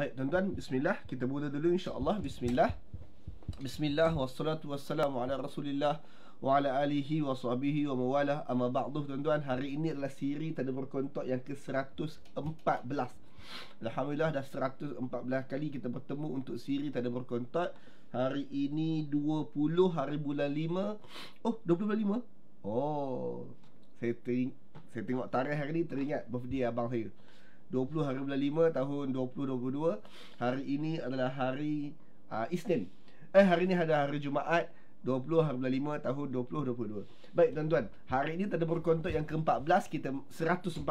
Baik tuan-tuan, bismillah. Kita mula dulu insya-Allah. Bismillah. Bismillah wassalatu wassalamu ala Rasulillah wa ala alihi wa sahbihi wa mawalah. Amma ba'du tuan-tuan, hari ini adalah siri Tadabbur Kontok yang ke-114. Alhamdulillah dah 114 kali kita bertemu untuk siri Tadabbur Kontok. Hari ini 20 hari bulan 5. Oh, 20 bulan 5. Oh, saya tengok tarikh hari ni teringat birthday abang saya. 20 hari bulan 5 tahun 2022. Hari ini adalah hari Isnin. Hari ini ada hari Jumaat 20 hari bulan 5 tahun 2022. Baik tuan-tuan, hari ini Tadabbur Kontok yang ke-14, kita 114.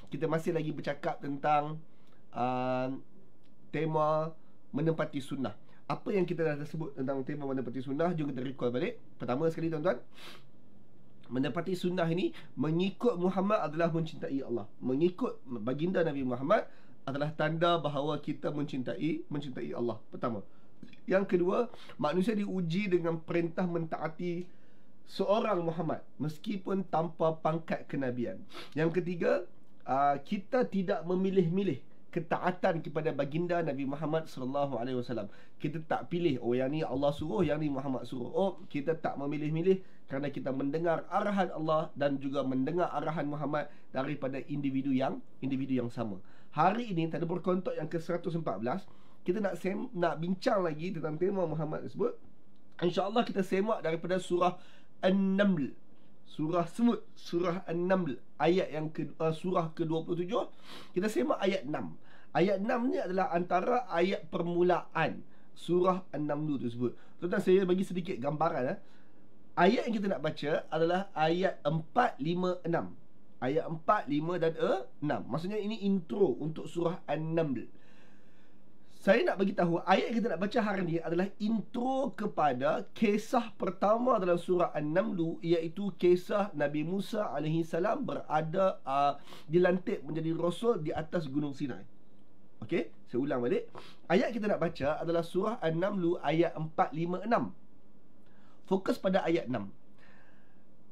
Kita masih lagi bercakap tentang tema menempati sunnah. Apa yang kita dah sebut tentang tema menempati sunnah, jom kita recall balik. Pertama sekali tuan-tuan, menepati sunnah ini, mengikut Muhammad adalah mencintai Allah. Mengikut baginda Nabi Muhammad adalah tanda bahawa kita mencintai Allah. Pertama. Yang kedua, manusia diuji dengan perintah mentaati seorang Muhammad meskipun tanpa pangkat kenabian. Yang ketiga, kita tidak memilih-milih ketaatan kepada baginda Nabi Muhammad sallallahu alaihi wasallam. Kita tak pilih, oh yang ni Allah suruh, yang ni Muhammad suruh. Oh, kita tak memilih-milih kerana kita mendengar arahan Allah dan juga mendengar arahan Muhammad daripada individu yang sama. Hari ini Tadabbur Kontok yang ke-114, kita nak bincang lagi tentang tema Muhammad tersebut. InsyaAllah kita semak daripada surah An-Naml, surah semut, surah An-Naml, ayat yang surah ke-27. Kita semak ayat 6. Ayat 6 ni adalah antara ayat permulaan surah An-Naml tersebut. Tuan-tuan, saya bagi sedikit gambaran. Ayat yang kita nak baca adalah ayat 4, 5, 6. Ayat 4, 5 dan 6. Maksudnya ini intro untuk surah An-Naml. Saya nak bagi tahu ayat yang kita nak baca hari ini adalah intro kepada kisah pertama dalam surah An-Naml, iaitu kisah Nabi Musa alaihi salam berada dilantik menjadi rasul di atas Gunung Sinai. Okey, saya ulang balik. Ayat kita nak baca adalah surah An-Naml ayat 4, 5, 6. Fokus pada ayat 6.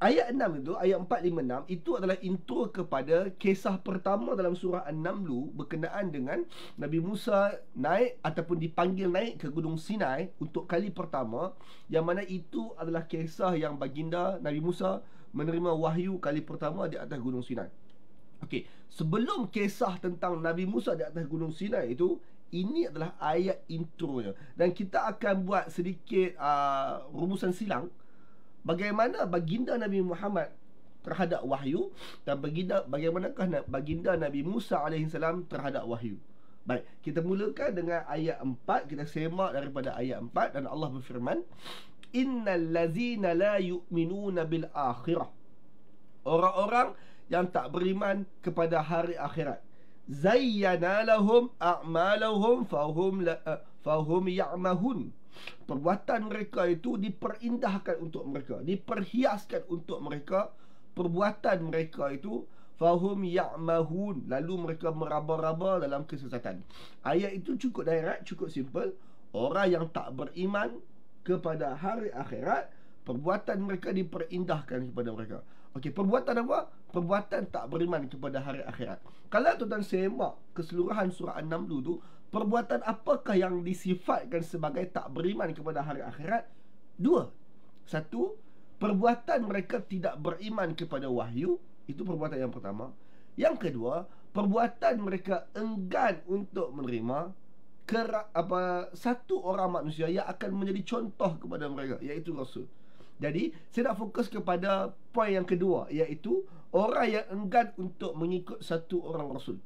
Ayat 6 itu, ayat 4, 5, 6 itu adalah intro kepada kisah pertama dalam surah An-Naml berkenaan dengan Nabi Musa naik ataupun dipanggil naik ke Gunung Sinai untuk kali pertama, yang mana itu adalah kisah yang baginda Nabi Musa menerima wahyu kali pertama di atas Gunung Sinai. Okey, sebelum kisah tentang Nabi Musa di atas Gunung Sinai itu, ini adalah ayat intronya. Dan kita akan buat sedikit rumusan silang bagaimana baginda Nabi Muhammad terhadap wahyu dan bagaimanakah baginda Nabi Musa alaihissalam terhadap wahyu. Baik, kita mulakan dengan ayat 4. Kita semak daripada ayat 4. Dan Allah berfirman, innal ladzina la yu'minuna bil akhirah, orang-orang yang tak beriman kepada hari akhirat, zayyana lahum a'malahum fahum ya'mahun, perbuatan mereka itu diperindahkan untuk mereka, diperhiaskan untuk mereka. Perbuatan mereka itu fahum ya'mahun, lalu mereka meraba-raba dalam kesesatan. Ayat itu cukup direct, cukup simple. Orang yang tak beriman kepada hari akhirat, perbuatan mereka diperindahkan kepada mereka. Okey, perbuatan apa? Perbuatan tak beriman kepada hari akhirat. Kalau tuan-tuan semak keseluruhan surah An-Naml tu, perbuatan apakah yang disifatkan sebagai tak beriman kepada hari akhirat? Dua. Satu, perbuatan mereka tidak beriman kepada wahyu. Itu perbuatan yang pertama. Yang kedua, perbuatan mereka enggan untuk menerima satu orang manusia yang akan menjadi contoh kepada mereka, iaitu Rasul. Jadi, saya nak fokus kepada poin yang kedua, iaitu orang yang enggan untuk mengikut satu orang Rasul.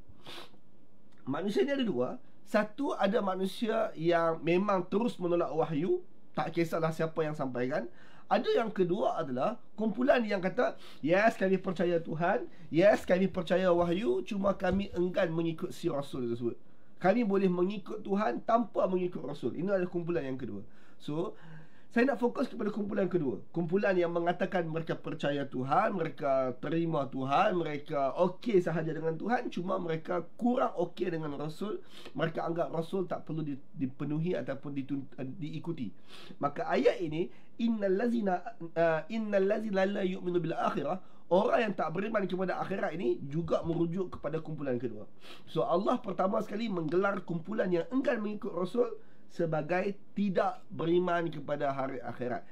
Manusia ni ada dua. Satu, ada manusia yang memang terus menolak wahyu, tak kisahlah siapa yang sampaikan. Ada yang kedua adalah kumpulan yang kata, yes, kami percaya Tuhan, yes, kami percaya wahyu, cuma kami enggan mengikut si Rasul tersebut. Kami boleh mengikut Tuhan tanpa mengikut Rasul. Ini adalah kumpulan yang kedua. So, saya nak fokus kepada kumpulan kedua. Kumpulan yang mengatakan mereka percaya Tuhan, mereka terima Tuhan, mereka okey sahaja dengan Tuhan, cuma mereka kurang okey dengan Rasul. Mereka anggap Rasul tak perlu dipenuhi ataupun diikuti. Maka ayat ini, innal ladzina la yu'minu bil akhirah, orang yang tak beriman kepada akhirat ini juga merujuk kepada kumpulan kedua. So Allah pertama sekali menggelar kumpulan yang enggan mengikut Rasul sebagai tidak beriman kepada hari akhirat.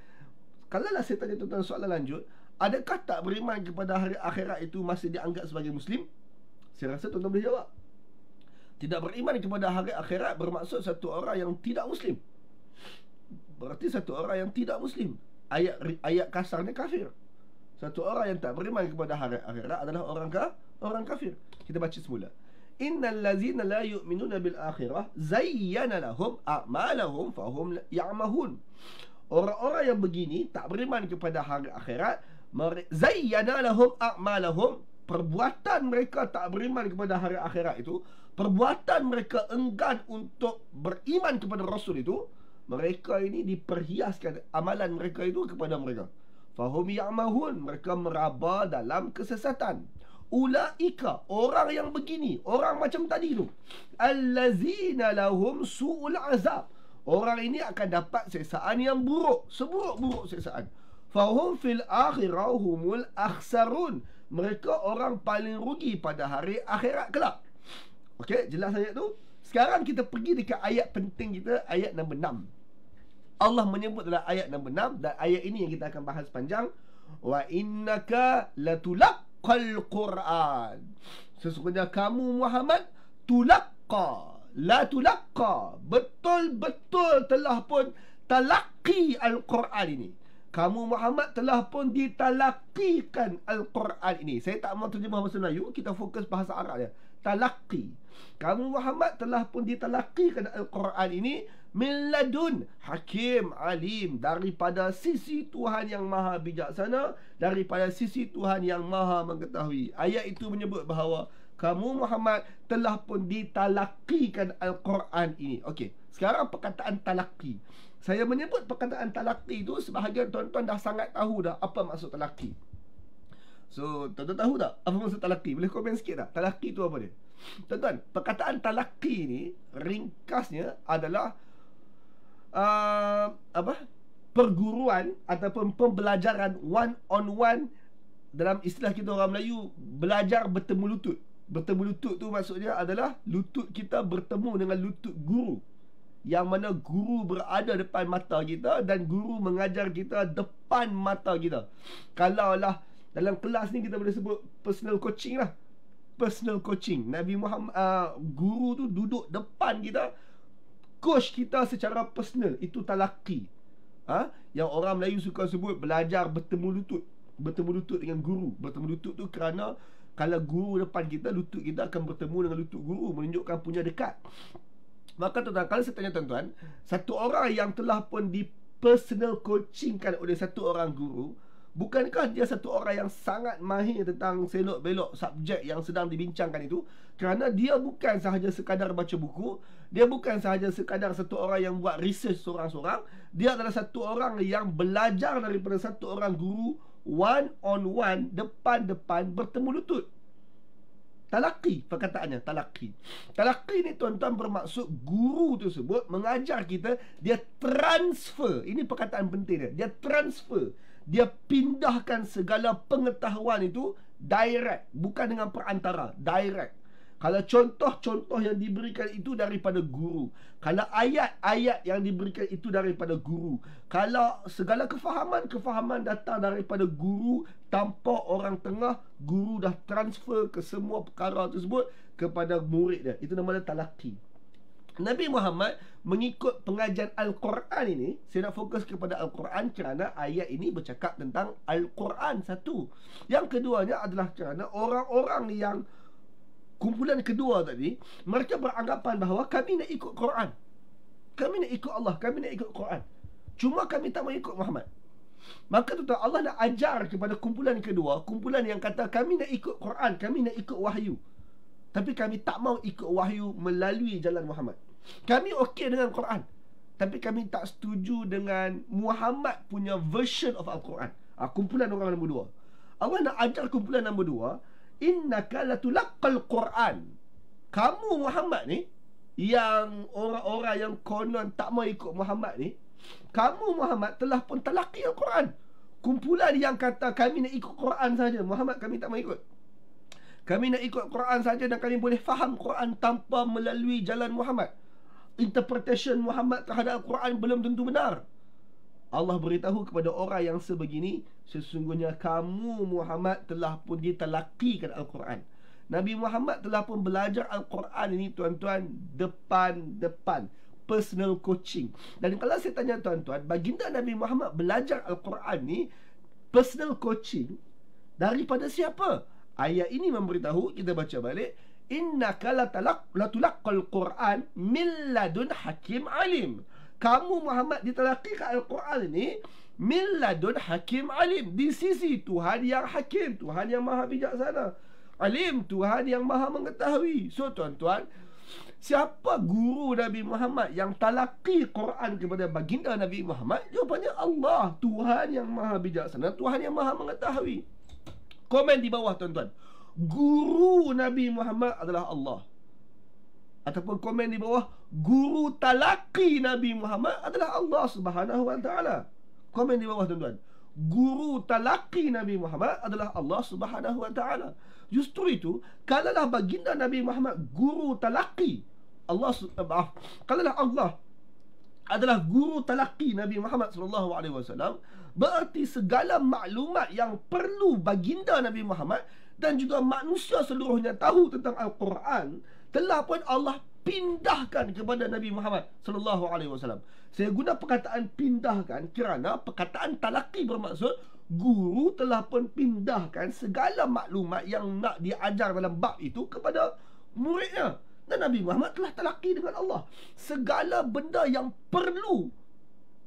Kalaulah saya tanya tuan-tuan soalan lanjut, adakah tak beriman kepada hari akhirat itu masih dianggap sebagai Muslim? Saya rasa tuan-tuan boleh jawab. Tidak beriman kepada hari akhirat bermaksud satu orang yang tidak Muslim. Berarti satu orang yang tidak Muslim. Ayat kasarnya kafir. Satu orang yang tak beriman kepada hari akhirat adalah orang kafir. Kita baca semula. Innal ladzina la yu'minuna bil akhirah zayyana lahum a'malahum fahum ya'mahun. Orang-orang yang begini tak beriman kepada hari akhirat, zayyana lahum a'malahum, perbuatan mereka tak beriman kepada hari akhirat itu, perbuatan mereka enggan untuk beriman kepada Rasul itu, mereka ini diperhiaskan amalan mereka itu kepada mereka. Fahum ya'mahun, mereka meraba dalam kesesatan. Ulaika, orang yang begini, orang macam tadi tu, allazina lahum su'ul azab, orang ini akan dapat siksaan yang buruk, seburuk-buruk siksaan. Fahum fil akhirah humul akhsarun, mereka orang paling rugi pada hari akhirat kelak. Okey, jelas ayat tu. Sekarang kita pergi dekat ayat penting kita, ayat nombor 6. Allah menyebut dalam ayat nombor 6, dan ayat ini yang kita akan bahas panjang. Wa innaka latulaqqal Quran, sesungguhnya kamu Muhammad tulaqqa, la tulaqqa, betul-betul telah pun talaqi Al-Quran ini. Kamu Muhammad telah pun ditalaqikan Al-Quran ini. Saya tak mau terjemah bahasa Melayu, kita fokus bahasa Arab dia. Talaqi. Kamu Muhammad telah pun ditalaqikan Al-Quran ini min ladun hakim alim, daripada sisi Tuhan yang maha bijaksana, daripada sisi Tuhan yang maha mengetahui. Ayat itu menyebut bahawa kamu Muhammad telah pun ditalaqikan Al-Quran ini. Okey, sekarang perkataan talaqi. Saya menyebut perkataan talaqi itu, sebahagian tuan-tuan dah sangat tahu dah apa maksud talaqi. So, tuan-tuan tahu tak apa maksud talaqi? Boleh komen sikit tak? Talaqi itu apa dia? Tuan-tuan, perkataan talaqi ni ringkasnya adalah perguruan ataupun pembelajaran one on one. Dalam istilah kita orang Melayu, belajar bertemu lutut. Bertemu lutut tu maksudnya adalah lutut kita bertemu dengan lutut guru, yang mana guru berada depan mata kita dan guru mengajar kita depan mata kita. Kalaulah dalam kelas ni kita boleh sebut personal coaching lah. Personal coaching. Nabi Muhammad, guru tu duduk depan kita, coach kita secara personal. Itu talaqi. Yang orang Melayu suka sebut belajar bertemu lutut. Bertemu lutut dengan guru. Bertemu lutut tu kerana kalau guru depan kita, lutut kita akan bertemu dengan lutut guru, menunjukkan punya dekat. Maka tuan-tuan, kalau saya tanya tuan-tuan, satu orang yang telah pun di personal coachingkan oleh satu orang guru, bukankah dia satu orang yang sangat mahir tentang selok belok subjek yang sedang dibincangkan itu? Kerana dia bukan sahaja sekadar baca buku, dia bukan sahaja sekadar satu orang yang buat research seorang-seorang, dia adalah satu orang yang belajar daripada satu orang guru, one on one, depan-depan, bertemu lutut. Talaqi, perkataannya talaqi. Talaqi ni tuan-tuan bermaksud guru tersebut mengajar kita, dia transfer. Ini perkataan penting dia. Dia transfer. Dia pindahkan segala pengetahuan itu direct, bukan dengan perantara, direct. Kalau contoh-contoh yang diberikan itu daripada guru, kalau ayat-ayat yang diberikan itu daripada guru, kalau segala kefahaman datang daripada guru tanpa orang tengah, guru dah transfer ke semua perkara tersebut kepada murid dia. Itu nama dia talaqi. Nabi Muhammad mengikut pengajian Al-Quran ini. Saya nak fokus kepada Al-Quran kerana ayat ini bercakap tentang Al-Quran, satu. Yang keduanya adalah kerana orang-orang yang kumpulan kedua tadi, mereka beranggapan bahawa kami nak ikut Quran, kami nak ikut Allah, kami nak ikut Quran, cuma kami tak mau ikut Muhammad. Maka tuan-tuan, Allah nak ajar kepada kumpulan kedua, kumpulan yang kata kami nak ikut Quran, kami nak ikut wahyu, tapi kami tak mau ikut wahyu melalui jalan Muhammad. Kami okey dengan Quran, tapi kami tak setuju dengan Muhammad punya version of Al-Quran. Kumpulan orang nombor dua. Allah nak ajar kumpulan nombor dua, innaka latulaqqal Quran. Kamu Muhammad ni, yang orang-orang yang konon tak mau ikut Muhammad ni, kamu Muhammad telah pun talaqi Al-Quran. Kumpulan yang kata kami nak ikut Quran saja, Muhammad kami tak mau ikut. Kami nak ikut Quran saja dan kami boleh faham Quran tanpa melalui jalan Muhammad. Interpretation Muhammad terhadap Al-Quran belum tentu benar. Allah beritahu kepada orang yang sebegini, sesungguhnya kamu Muhammad telah pun ditalaqikan Al-Quran. Nabi Muhammad telah pun belajar Al-Quran ini tuan-tuan depan-depan, personal coaching. Dan kalau saya tanya tuan-tuan, baginda Nabi Muhammad belajar Al-Quran ni personal coaching daripada siapa? Ayat ini memberitahu, kita baca balik, innaka latulaqqal Quran min ladun hakim alim. Kamu Muhammad ditalaqikan Al-Quran ini min ladun hakim alim, di sisi Tuhan yang hakim, Tuhan yang maha bijaksana, alim, Tuhan yang maha mengetahui. So tuan-tuan, siapa guru Nabi Muhammad yang talaqi Quran kepada baginda Nabi Muhammad? Jawapannya Allah, Tuhan yang maha bijaksana, Tuhan yang maha mengetahui. Komen di bawah tuan-tuan, guru Nabi Muhammad adalah Allah. Ataupun komen di bawah, guru talaqi Nabi Muhammad adalah Allah Subhanahu wa ta'ala. Komen di bawah tuan-tuan, guru talaqi Nabi Muhammad adalah Allah Subhanahu wa ta'ala. Justru itu, kalaulah baginda Nabi Muhammad guru talaqi kalaulah Allah adalah guru talaqi Nabi Muhammad SAW, berarti segala maklumat yang perlu baginda Nabi Muhammad dan juga manusia seluruhnya tahu tentang Al-Quran telah pun Allah pindahkan kepada Nabi Muhammad SAW. Saya guna perkataan pindahkan kerana perkataan talaqi bermaksud guru telah pun pindahkan segala maklumat yang nak diajar dalam bab itu kepada muridnya. Dan Nabi Muhammad telah talaqi dengan Allah. Segala benda yang perlu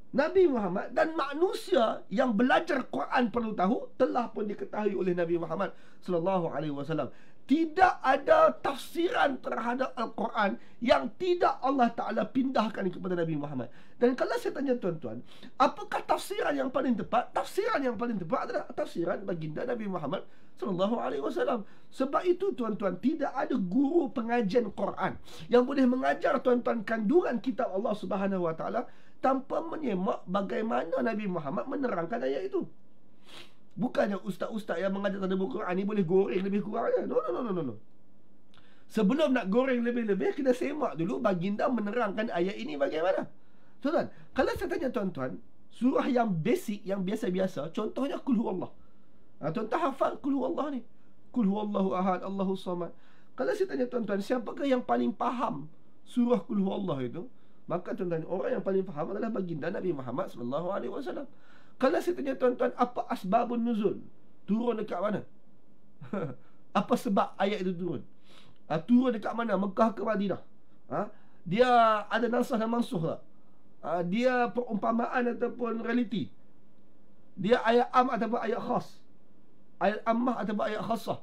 Nabi Muhammad dan manusia yang belajar Quran perlu tahu telah pun diketahui oleh Nabi Muhammad SAW. Tidak ada tafsiran terhadap Al-Quran yang tidak Allah Ta'ala pindahkan kepada Nabi Muhammad. Dan kalau saya tanya tuan-tuan, apakah tafsiran yang paling tepat? Tafsiran yang paling tepat adalah tafsiran baginda Nabi Muhammad SAW. Sebab itu tuan-tuan, tidak ada guru pengajian Quran yang boleh mengajar tuan-tuan kandungan kitab Allah Subhanahu Wa Ta'ala tanpa menyemak bagaimana Nabi Muhammad menerangkan ayat itu. Bukannya ustaz-ustaz yang mengajar tadabbur Quran ni boleh goreng lebih kurang je. No. Sebelum nak goreng lebih-lebih, kita semak dulu baginda menerangkan ayat ini bagaimana. Tuan-tuan, kalau saya tanya tuan-tuan, surah yang basic, yang biasa-biasa, contohnya Qul Huwallah. Tuan-tuan hafal Qul Huwallah ni? Qul Huwallahu ahad, Allahu samad. Kalau saya tanya tuan-tuan, siapakah yang paling faham surah Qul Huwallah itu? Maka tuan-tuan, orang yang paling faham adalah baginda Nabi Muhammad SAW. Kalau saya tanya tuan-tuan, apa asbabun nuzul? Turun dekat mana? Apa sebab ayat itu turun? Turun dekat mana? Mekah ke Madinah? Dia ada nasah dan mansuh tak? Dia perumpamaan ataupun realiti? Dia ayat am ataupun ayat khas? Ayat ammah ataupun ayat khasah?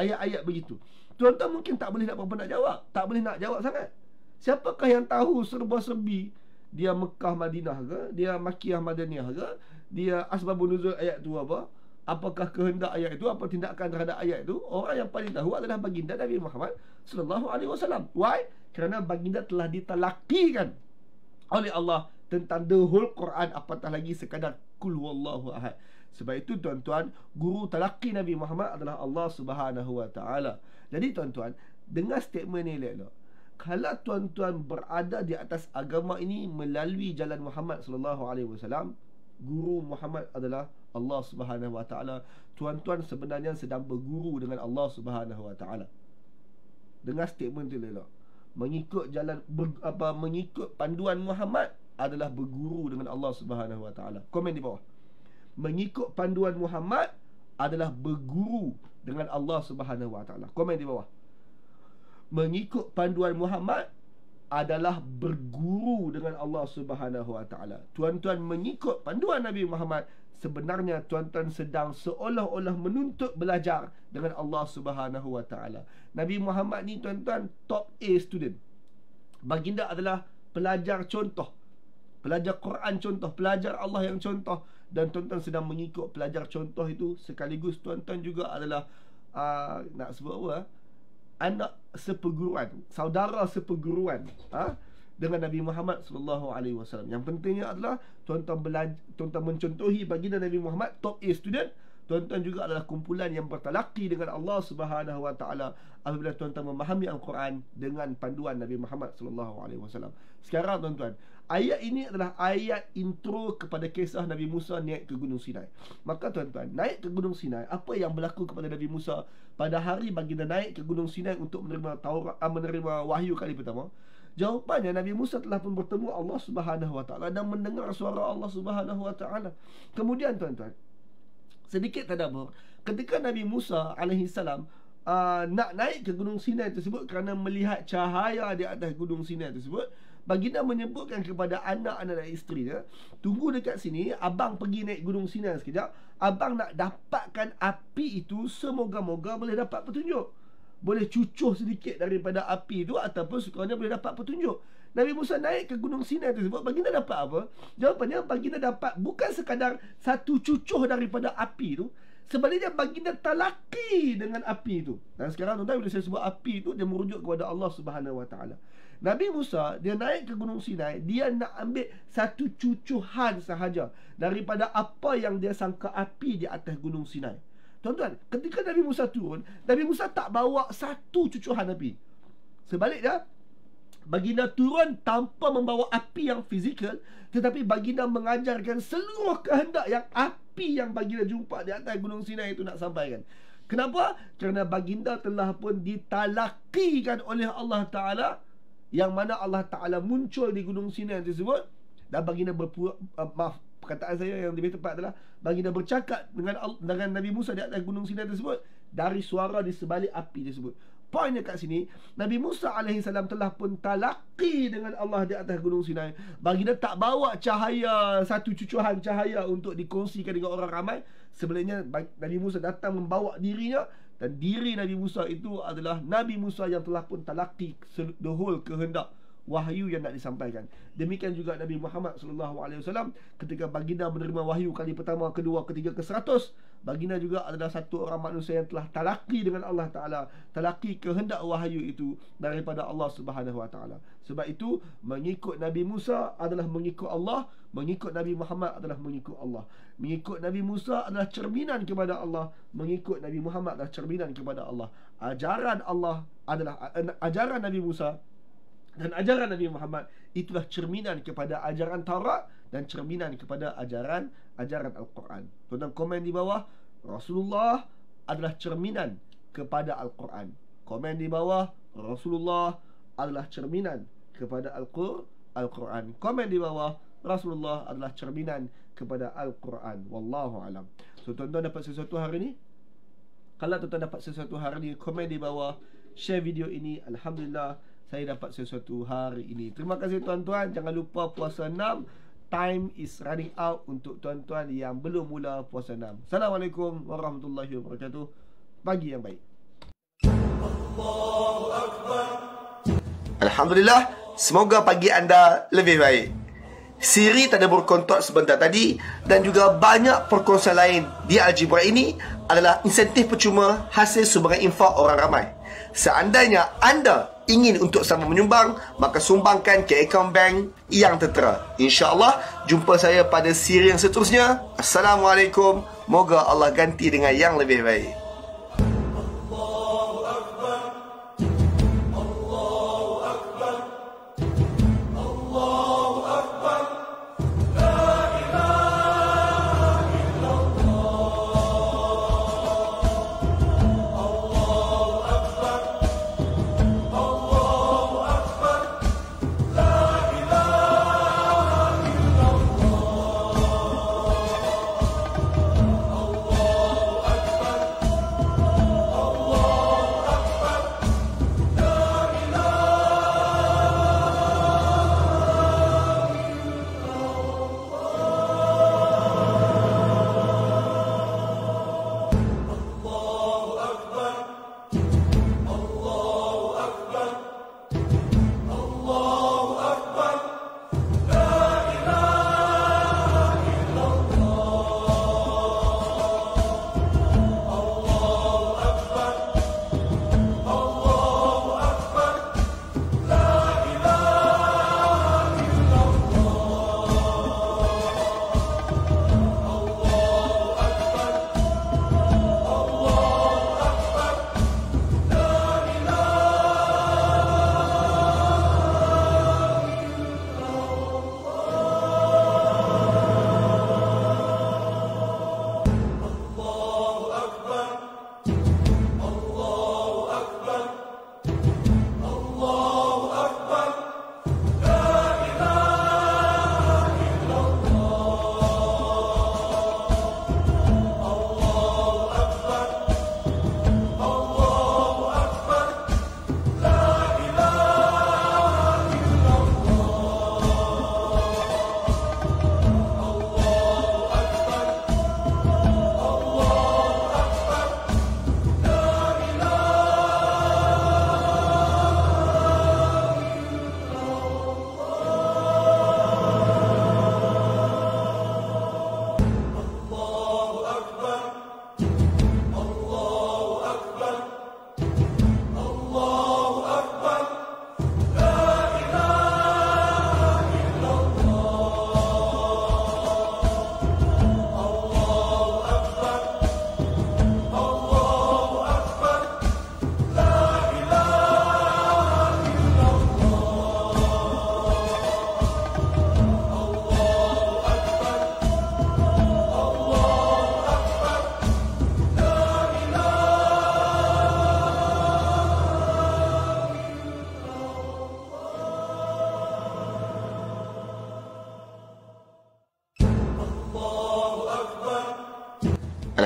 Ayat-ayat begitu. Tuan-tuan mungkin tak boleh nak berapa nak jawab. Tak boleh nak jawab sangat. Siapakah yang tahu serba-serbi dia Mekah Madinah ke, dia Makkiyah Madaniyah ke, dia asbabun nuzul ayat tu apa, apakah kehendak ayat itu, apa tindakan terhadap ayat itu? Orang yang paling tahu adalah baginda Nabi Muhammad SAW. Why? Kerana baginda telah ditalaqikan oleh Allah tentang the whole Quran, apatah lagi sekadar Qul Huwallahu ahad. Sebab itu tuan-tuan, guru talaqi Nabi Muhammad adalah Allah Subhanahu Wa Ta'ala. Jadi tuan-tuan, dengar statement ni elok-elok. Kalau tuan-tuan berada di atas agama ini melalui jalan Muhammad SAW, guru Muhammad adalah Allah Subhanahu Wa Ta'ala. Tuan-tuan sebenarnya sedang berguru dengan Allah Subhanahu Wa Ta'ala. Dengar statement tu elok. Mengikut jalan mengikut panduan Muhammad adalah berguru dengan Allah Subhanahu Wa Ta'ala. Komen di bawah. Mengikut panduan Muhammad adalah berguru dengan Allah Subhanahu Wa Ta'ala. Komen di bawah. Mengikut panduan Muhammad adalah berguru dengan Allah Subhanahu Wa Ta'ala. Tuan-tuan mengikut panduan Nabi Muhammad, sebenarnya tuan-tuan sedang seolah-olah menuntut belajar dengan Allah Subhanahu Wa Ta'ala. Nabi Muhammad ni tuan-tuan top A student. Baginda adalah pelajar contoh, pelajar Quran contoh, pelajar Allah yang contoh. Dan tuan-tuan sedang mengikut pelajar contoh itu. Sekaligus tuan-tuan juga adalah nak sebut apa, anak seperguruan, saudara seperguruan dengan Nabi Muhammad sallallahu alaihi wasallam. Yang pentingnya adalah tuan-tuan mencontohi baginda Nabi Muhammad, top A student. Tuan-tuan juga adalah kumpulan yang bertalaqi dengan Allah Subhanahu wa taala apabila tuan-tuan memahami Al-Quran dengan panduan Nabi Muhammad sallallahu alaihi wasallam. Sekarang tuan-tuan, ayat ini adalah ayat intro kepada kisah Nabi Musa naik ke Gunung Sinai. Maka tuan-tuan, naik ke Gunung Sinai, apa yang berlaku kepada Nabi Musa pada hari baginda naik ke Gunung Sinai untuk menerima menerima wahyu kali pertama? Jawapannya, Nabi Musa telah pun bertemu Allah Subhanahu wa taala dan mendengar suara Allah Subhanahu wa taala. Kemudian tuan-tuan, sedikit tadabbur, ketika Nabi Musa alaihissalam nak naik ke Gunung Sinai tersebut kerana melihat cahaya di atas Gunung Sinai tersebut, baginda menyebutkan kepada anak-anak dan isteri dia, tunggu dekat sini, abang pergi naik Gunung Sinai sekejap, abang nak dapatkan api itu, semoga-moga boleh dapat petunjuk, boleh cucuh sedikit daripada api itu, ataupun sekurangnya boleh dapat petunjuk. Nabi Musa naik ke Gunung Sinai tersebut, baginda dapat apa? Jawapannya, baginda dapat bukan sekadar satu cucuh daripada api itu, sebaliknya baginda talaqi dengan api itu. Dan sekarang tuan-tuan, bila saya sebut api itu, dia merujuk kepada Allah Subhanahu wa taala. Nabi Musa, dia naik ke Gunung Sinai, dia nak ambil satu cucuhan sahaja daripada apa yang dia sangka api di atas Gunung Sinai. Tuan-tuan, ketika Nabi Musa turun, Nabi Musa tak bawa satu cucuhan api. Sebaliknya, baginda turun tanpa membawa api yang fizikal, tetapi baginda mengajarkan seluruh kehendak yang api yang baginda jumpa di atas Gunung Sinai itu nak sampaikan. Kenapa? Kerana baginda telah pun ditalaqikan oleh Allah Ta'ala, yang mana Allah Ta'ala muncul di Gunung Sinai tersebut, dan baginda perkataan saya yang lebih tepat adalah baginda bercakap dengan Nabi Musa di atas Gunung Sinai tersebut dari suara di sebalik api tersebut. Poinnya kat sini, Nabi Musa alaihissalam telah pun talaqi dengan Allah di atas Gunung Sinai. Baginda tak bawa cahaya, satu cucuhan cahaya untuk dikongsikan dengan orang ramai. Sebenarnya Nabi Musa datang membawa dirinya, dan diri Nabi Musa itu adalah Nabi Musa yang telah pun talaqi the whole kehendak wahyu yang nak disampaikan. Demikian juga Nabi Muhammad SAW, ketika baginda menerima wahyu kali pertama, kedua, ketiga, ke-100, baginda juga adalah satu orang manusia yang telah talaqi dengan Allah Ta'ala, talaqi kehendak wahyu itu daripada Allah Subhanahu wa Ta'ala. Sebab itu, mengikut Nabi Musa adalah mengikut Allah, mengikut Nabi Muhammad adalah mengikut Allah. Mengikut Nabi Musa adalah cerminan kepada Allah, mengikut Nabi Muhammad adalah cerminan kepada Allah. Ajaran Allah adalah ajaran Nabi Musa dan ajaran Nabi Muhammad, itulah cerminan kepada ajaran Taurat dan cerminan kepada ajaran Al-Quran. Tuan-tuan komen di bawah, Rasulullah adalah cerminan kepada Al-Quran. Komen di bawah, Rasulullah adalah cerminan kepada Al-Quran. Komen di bawah, Rasulullah adalah cerminan kepada Al-Quran. Wallahu alam. So tuan-tuan dapat sesuatu hari ni? Kalau tuan-tuan dapat sesuatu hari ni, komen di bawah, share video ini. Alhamdulillah, saya dapat sesuatu hari ini. Terima kasih tuan-tuan. Jangan lupa puasa 6. Time is running out untuk tuan-tuan yang belum mula puasa 6. Assalamualaikum warahmatullahi wabarakatuh. Pagi yang baik. Allahu Akbar. Alhamdulillah, semoga pagi anda lebih baik. Siri tanda berkontak sebentar tadi dan juga banyak perkongsian lain di Algebra ini adalah insentif percuma hasil sumbangan infak orang ramai. Seandainya anda ingin untuk sama menyumbang, maka sumbangkan ke akaun bank yang tertera. InsyaAllah, jumpa saya pada siri yang seterusnya. Assalamualaikum. Moga Allah ganti dengan yang lebih baik.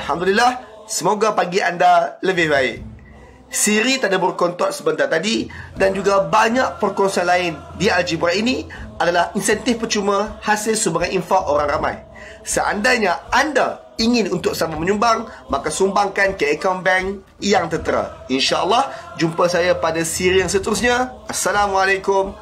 Alhamdulillah, semoga pagi anda lebih baik. Siri tadabbur kontot sebentar tadi dan juga banyak perkongsian lain di Al-Jibrah ini adalah insentif percuma hasil sumbangan infak orang ramai. Seandainya anda ingin untuk sama menyumbang, maka sumbangkan ke akaun bank yang tertera. InsyaAllah, jumpa saya pada siri yang seterusnya. Assalamualaikum.